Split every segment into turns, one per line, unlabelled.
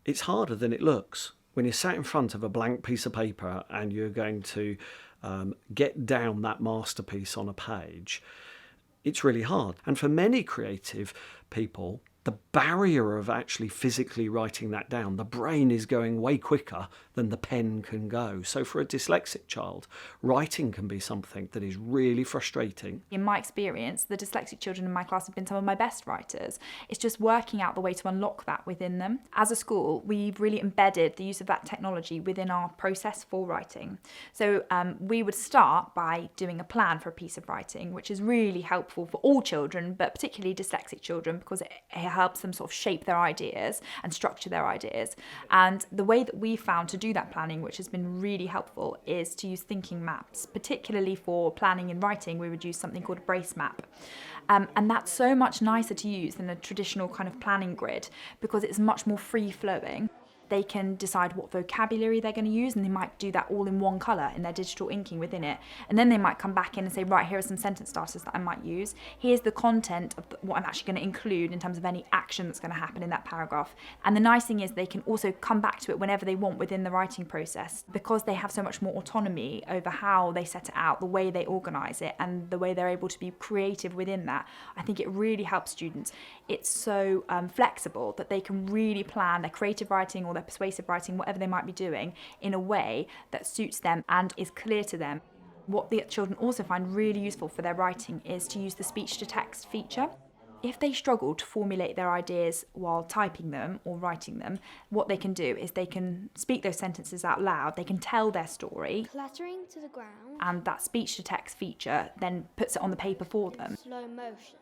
It's harder than it looks. When you're sat in front of a blank piece of paper and you're going to get down that masterpiece on a page, it's really hard. And for many creative people, the barrier of actually physically writing that down, the brain is going way quicker than the pen can go. So for a dyslexic child, writing can be something that is really frustrating.
In my experience, the dyslexic children in my class have been some of my best writers. It's just working out the way to unlock that within them. As a school, we've really embedded the use of that technology within our process for writing. So we would start by doing a plan for a piece of writing, which is really helpful for all children, but particularly dyslexic children, because it helps them sort of shape their ideas and structure their ideas. And the way that we found to do that planning, which has been really helpful, is to use thinking maps. Particularly for planning and writing, we would use something called a brace map. And that's so much nicer to use than a traditional kind of planning grid, because it's much more free-flowing. They can decide what vocabulary they're going to use, and they might do that all in one colour in their digital inking within it. And then they might come back in and say, right, here are some sentence starters that I might use. Here's the content of what I'm actually going to include in terms of any action that's going to happen in that paragraph. And the nice thing is they can also come back to it whenever they want within the writing process, because they have so much more autonomy over how they set it out, the way they organise it, and the way they're able to be creative within that. I think it really helps students. It's so flexible that they can really plan their creative writing or their persuasive writing, whatever they might be doing, in a way that suits them and is clear to them. What the children also find really useful for their writing is to use the speech-to-text feature. If they struggle to formulate their ideas while typing them or writing them, what they can do is they can speak those sentences out loud, they can tell their story,
clattering to the ground,
and that speech-to-text feature then puts it on the paper for them.
Slow motion.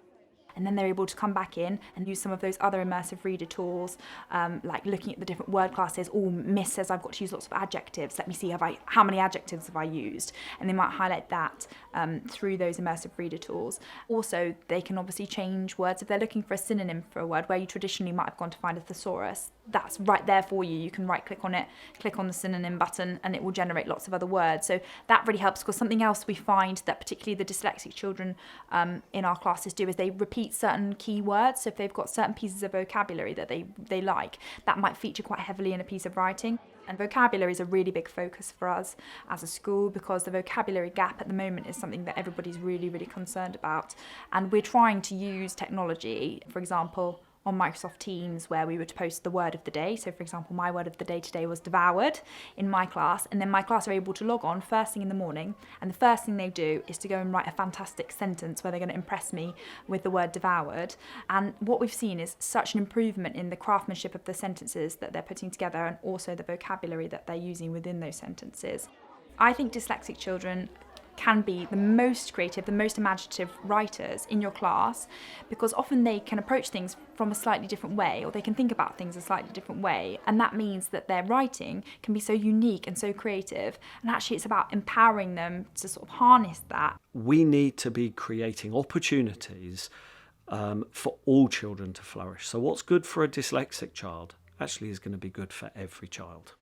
And then they're able to come back in and use some of those other immersive reader tools, like looking at the different word classes. Oh, Miss says I've got to use lots of adjectives. Let me see, how many adjectives have I used? And they might highlight that through those immersive reader tools. Also, they can obviously change words. If they're looking for a synonym for a word where you traditionally might have gone to find a thesaurus, that's right there for you. You can right-click on it, click on the synonym button, and it will generate lots of other words. So that really helps, because something else we find that particularly the dyslexic children in our classes do is they repeat certain key words. So if they've got certain pieces of vocabulary that they like, that might feature quite heavily in a piece of writing. And vocabulary is a really big focus for us as a school, because the vocabulary gap at the moment is something that everybody's really, really concerned about. And we're trying to use technology, for example, on Microsoft Teams, where we would post the word of the day. So for example, my word of the day today was devoured in my class, and then my class are able to log on first thing in the morning, and the first thing they do is to go and write a fantastic sentence where they're going to impress me with the word devoured. And what we've seen is such an improvement in the craftsmanship of the sentences that they're putting together, and also the vocabulary that they're using within those sentences. I think dyslexic children can be the most creative, the most imaginative writers in your class, because often they can approach things from a slightly different way, or they can think about things a slightly different way, and that means that their writing can be so unique and so creative. And actually it's about empowering them to sort of harness that.
We need to be creating opportunities for all children to flourish. So what's good for a dyslexic child actually is going to be good for every child.